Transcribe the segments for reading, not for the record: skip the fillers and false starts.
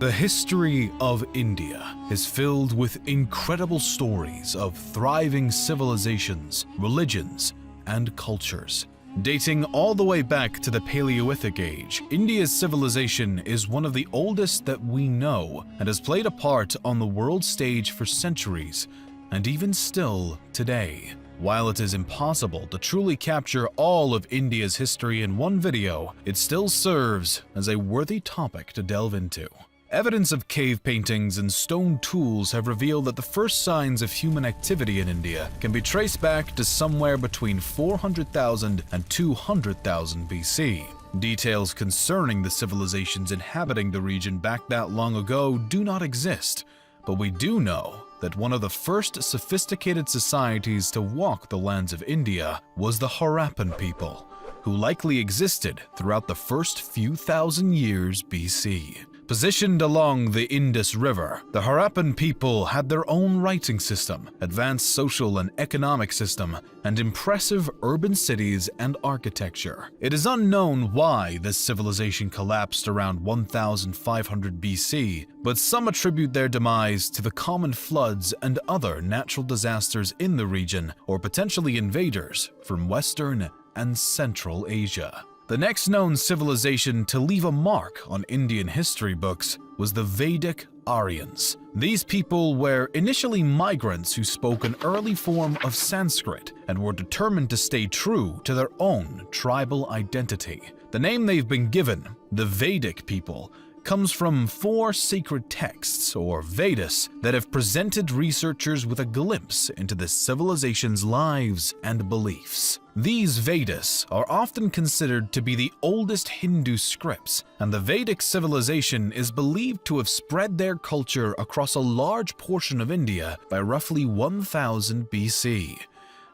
The history of India is filled with incredible stories of thriving civilizations, religions, and cultures. Dating all the way back to the Paleolithic age, India's civilization is one of the oldest that we know and has played a part on the world stage for centuries, and even still today. While it is impossible to truly capture all of India's history in one video, it still serves as a worthy topic to delve into. Evidence of cave paintings and stone tools have revealed that the first signs of human activity in India can be traced back to somewhere between 400,000 and 200,000 BC. Details concerning the civilizations inhabiting the region back that long ago do not exist, but we do know that one of the first sophisticated societies to walk the lands of India was the Harappan people, who likely existed throughout the first few thousand years BC. Positioned along the Indus River, the Harappan people had their own writing system, advanced social and economic system, and impressive urban cities and architecture. It is unknown why this civilization collapsed around 1500 BC, but some attribute their demise to the common floods and other natural disasters in the region, or potentially invaders from Western and Central Asia. The next known civilization to leave a mark on Indian history books was the Vedic Aryans. These people were initially migrants who spoke an early form of Sanskrit and were determined to stay true to their own tribal identity. The name they've been given, the Vedic people, comes from 4 sacred texts, or Vedas, that have presented researchers with a glimpse into the civilization's lives and beliefs. These Vedas are often considered to be the oldest Hindu scripts, and the Vedic civilization is believed to have spread their culture across a large portion of India by roughly 1000 BC.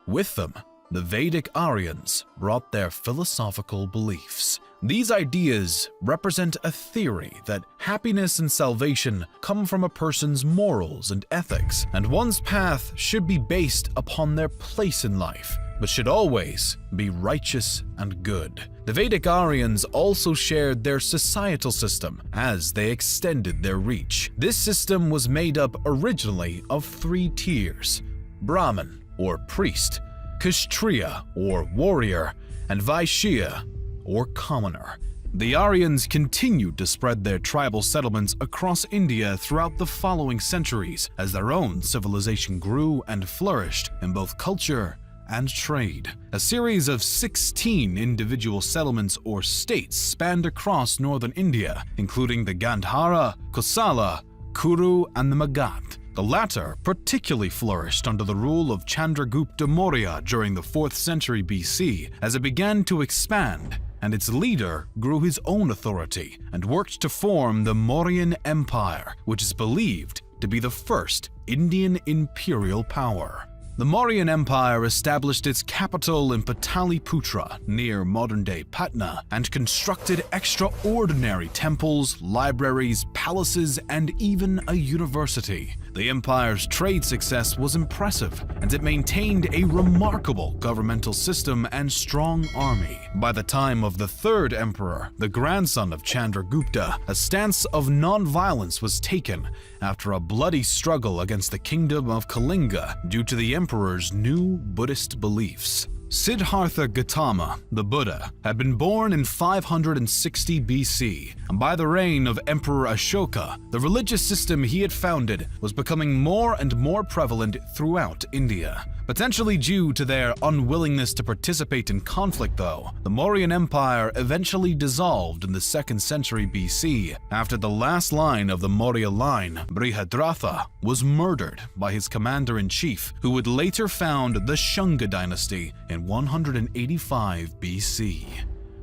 With them, the Vedic Aryans brought their philosophical beliefs. These ideas represent a theory that happiness and salvation come from a person's morals and ethics, and one's path should be based upon their place in life, but should always be righteous and good. The Vedic Aryans also shared their societal system as they extended their reach. This system was made up originally of 3 tiers: Brahmin, or priest, Kshatriya, or warrior, and Vaishya, or commoner. The Aryans continued to spread their tribal settlements across India throughout the following centuries as their own civilization grew and flourished in both culture and trade. A series of 16 individual settlements or states spanned across northern India, including the Gandhara, Kosala, Kuru, and the Magadh. The latter particularly flourished under the rule of Chandragupta Maurya during the 4th century BC as it began to expand, and its leader grew his own authority and worked to form the Mauryan Empire, which is believed to be the first Indian imperial power. The Mauryan Empire established its capital in Pataliputra near modern-day Patna and constructed extraordinary temples, libraries, palaces, and even a university. The empire's trade success was impressive, and it maintained a remarkable governmental system and strong army. By the time of the 3rd emperor, the grandson of Chandragupta, a stance of non-violence was taken after a bloody struggle against the kingdom of Kalinga due to the emperor's new Buddhist beliefs. Siddhartha Gautama, the Buddha, had been born in 560 BC, and by the reign of Emperor Ashoka, the religious system he had founded was becoming more and more prevalent throughout India. Potentially due to their unwillingness to participate in conflict though, the Mauryan Empire eventually dissolved in the 2nd century BC after the last line of the Maurya line, Brihadratha, was murdered by his commander-in-chief, who would later found the Shunga dynasty in 185 BC.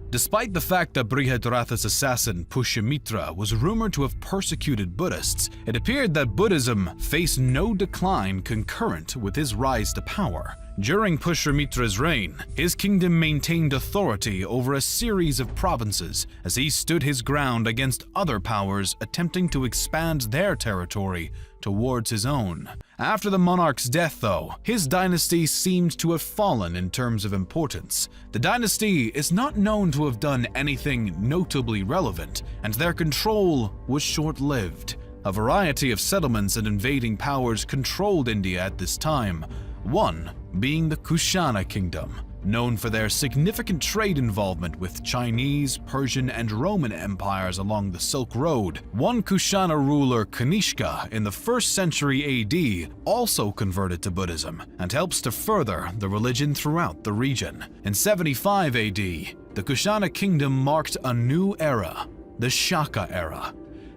Despite the fact that Brihadratha's assassin Pushyamitra was rumored to have persecuted Buddhists, it appeared that Buddhism faced no decline concurrent with his rise to power. During Pushyamitra's reign, his kingdom maintained authority over a series of provinces as he stood his ground against other powers attempting to expand their territory towards his own. After the monarch's death, though, his dynasty seemed to have fallen in terms of importance. The dynasty is not known to have done anything notably relevant, and their control was short-lived. A variety of settlements and invading powers controlled India at this time, one being the Kushana kingdom, known for their significant trade involvement with Chinese, Persian, and Roman empires along the Silk Road. One Kushana ruler, Kanishka, in the 1st century AD, also converted to Buddhism and helps to further the religion throughout the region. In 75 AD, the Kushana kingdom marked a new era, the Shaka era.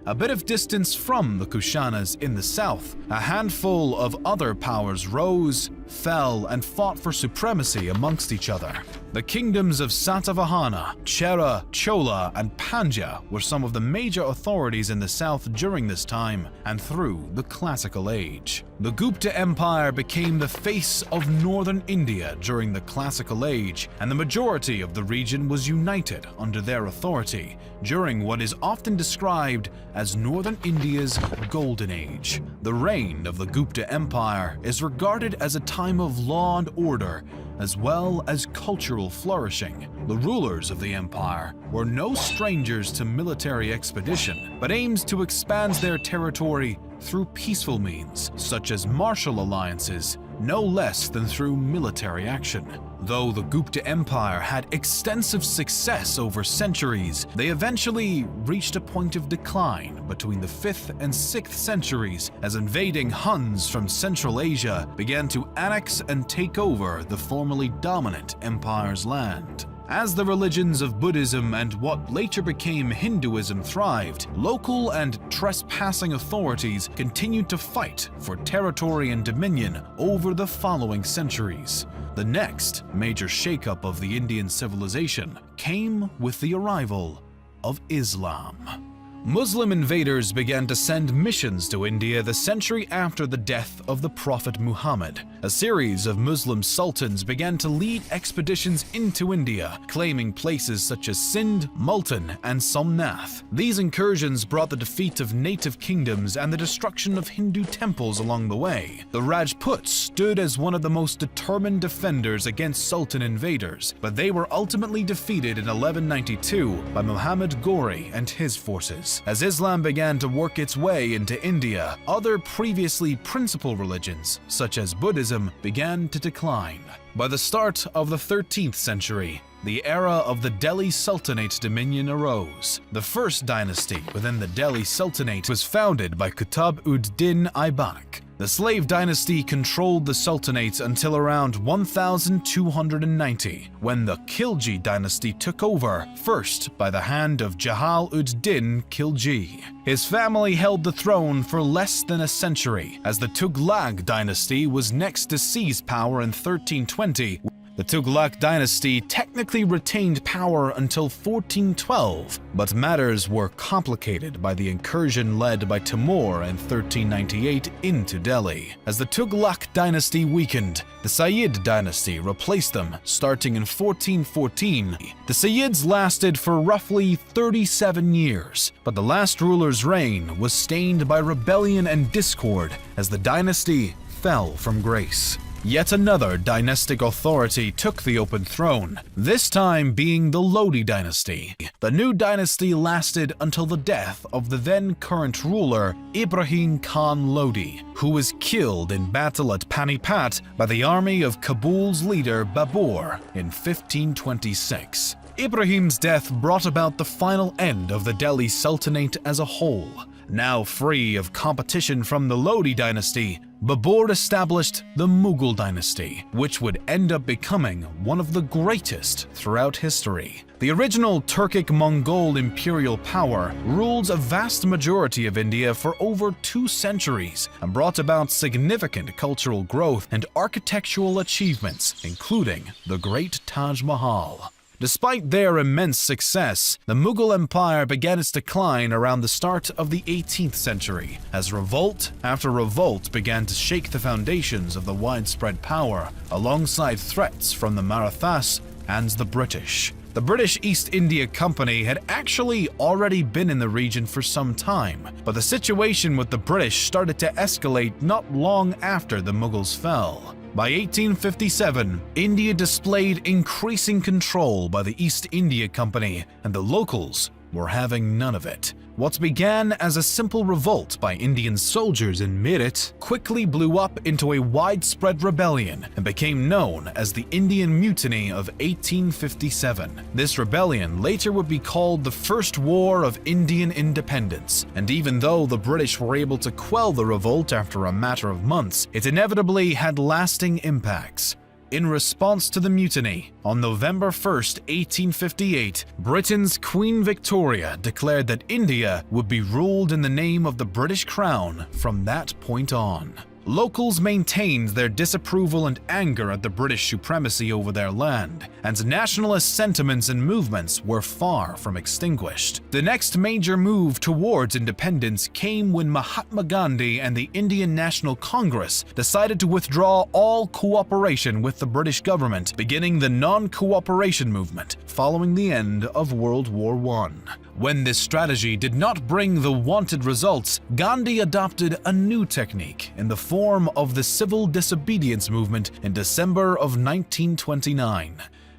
A bit of distance from the Kushanas in the south, a handful of other powers rose, fell, and fought for supremacy amongst each other. The kingdoms of Satavahana, Chera, Chola, and Pandya were some of the major authorities in the south during this time and through the Classical Age. The Gupta Empire became the face of northern India during the Classical Age, and the majority of the region was united under their authority during what is often described as northern India's Golden Age. The reign of the Gupta Empire is regarded as a time of law and order, as well as cultural flourishing. The rulers of the empire were no strangers to military expedition, but aimed to expand their territory through peaceful means, such as martial alliances, no less than through military action. Though the Gupta Empire had extensive success over centuries, they eventually reached a point of decline between the 5th and 6th centuries as invading Huns from Central Asia began to annex and take over the formerly dominant empire's land. As the religions of Buddhism and what later became Hinduism thrived, local and trespassing authorities continued to fight for territory and dominion over the following centuries. The next major shakeup of the Indian civilization came with the arrival of Islam. Muslim invaders began to send missions to India the century after the death of the Prophet Muhammad. A series of Muslim sultans began to lead expeditions into India, claiming places such as Sindh, Multan, and Somnath. These incursions brought the defeat of native kingdoms and the destruction of Hindu temples along the way. The Rajputs stood as one of the most determined defenders against Sultan invaders, but they were ultimately defeated in 1192 by Muhammad Ghori and his forces. As Islam began to work its way into India, other previously principal religions, such as Buddhism, began to decline. By the start of the 13th century, the era of the Delhi Sultanate dominion arose. The first dynasty within the Delhi Sultanate was founded by Qutb-ud-Din Aibak. The slave dynasty controlled the Sultanate until around 1290, when the Khilji dynasty took over, first by the hand of Jahal-ud-Din Khilji. His family held the throne for less than a century, as the Tughlaq dynasty was next to seize power in 1320. The Tughlaq dynasty technically retained power until 1412, but matters were complicated by the incursion led by Timur in 1398 into Delhi. As the Tughlaq dynasty weakened, the Sayyid dynasty replaced them starting in 1414. The Sayyids lasted for roughly 37 years, but the last ruler's reign was stained by rebellion and discord as the dynasty fell from grace. Yet another dynastic authority took the open throne, this time being the Lodi dynasty. The new dynasty lasted until the death of the then current ruler, Ibrahim Khan Lodi, who was killed in battle at Panipat by the army of Kabul's leader Babur in 1526. Ibrahim's death brought about the final end of the Delhi Sultanate as a whole. Now free of competition from the Lodi dynasty, Babur established the Mughal dynasty, which would end up becoming one of the greatest throughout history. The original Turkic-Mongol imperial power ruled a vast majority of India for over 2 centuries and brought about significant cultural growth and architectural achievements, including the Great Taj Mahal. Despite their immense success, the Mughal Empire began its decline around the start of the 18th century, as revolt after revolt began to shake the foundations of the widespread power, alongside threats from the Marathas and the British. The British East India Company had actually already been in the region for some time, but the situation with the British started to escalate not long after the Mughals fell. By 1857, India displayed increasing control by the East India Company, and the locals were having none of it. What began as a simple revolt by Indian soldiers in Meerut quickly blew up into a widespread rebellion and became known as the Indian Mutiny of 1857. This rebellion later would be called the First War of Indian Independence, and even though the British were able to quell the revolt after a matter of months, it inevitably had lasting impacts. In response to the mutiny, on November 1, 1858, Britain's Queen Victoria declared that India would be ruled in the name of the British Crown from that point on. Locals maintained their disapproval and anger at the British supremacy over their land, and nationalist sentiments and movements were far from extinguished. The next major move towards independence came when Mahatma Gandhi and the Indian National Congress decided to withdraw all cooperation with the British government, beginning the non-cooperation movement following the end of World War I. When this strategy did not bring the wanted results, Gandhi adopted a new technique in the form of the civil disobedience movement in December of 1929.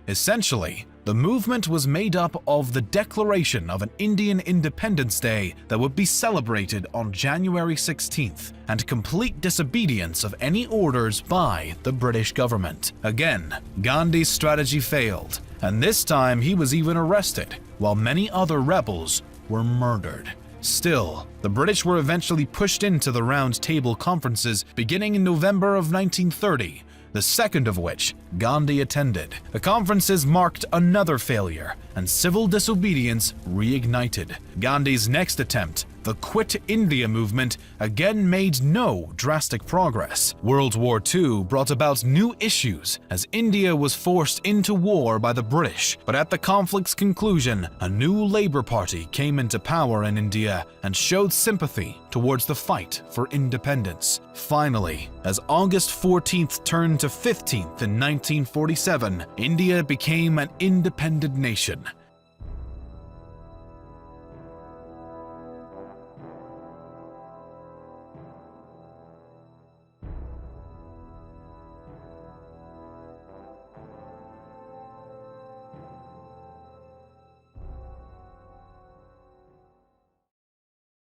Essentially, the movement was made up of the declaration of an Indian Independence Day that would be celebrated on January 16th, and complete disobedience of any orders by the British government. Again, Gandhi's strategy failed, and this time he was even arrested, while many other rebels were murdered. Still, the British were eventually pushed into the Round Table conferences beginning in November of 1930, the second of which Gandhi attended. The conferences marked another failure, and civil disobedience reignited. Gandhi's next attempt, the Quit India movement, again made no drastic progress. World War II brought about new issues as India was forced into war by the British, but at the conflict's conclusion, a new Labour Party came into power in India and showed sympathy towards the fight for independence. Finally, as August 14th turned to 15th in 1947, India became an independent nation,